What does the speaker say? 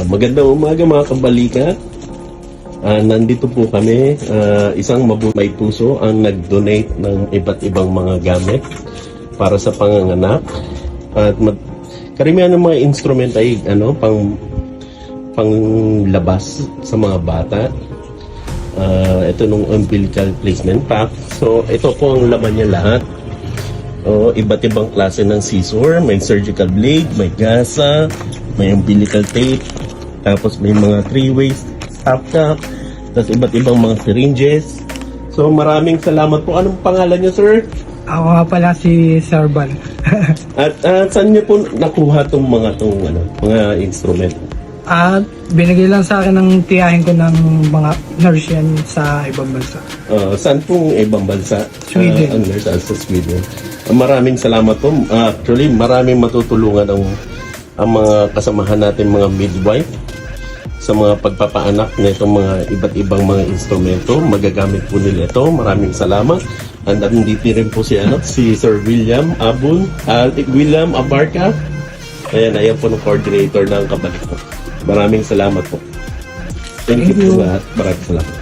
Magandang umaga mga kabalika. Nandito po kami, isang may puso ang nag-donate ng iba't ibang mga gamit para sa panganganak. At karamihan ng mga instrument ay panglabas sa mga bata. Ito nung umbilical placement pack. So ito po ang laman niya lahat. Iba't ibang klase ng scissor, may surgical blade, may gasa, may umbilical tape, tapos may mga 3-way stopcock, tapos iba't ibang mga syringes. So maraming salamat po. Anong pangalan niyo, sir? Ako nga pala si Sir Bal. At saan niyo po nakuha tong mga instrument? Binigay lang sa akin ng tiyahin ko ng mga nurse yan sa ibang bansa. Saan pong ibang bansa? Sweden. Ang nurse sa Sweden. Maraming salamat po. Actually, maraming matutulungan ang mga kasamahan natin, mga midwife, sa mga pagpapaanak na itong mga iba't ibang mga instrumento. Magagamit po nila ito. Maraming salamat. And nandito rin po si Sir William William Abarca. Ayan po ng coordinator ng kabalik po. Maraming salamat po. Thank you po lahat. Maraming salamat.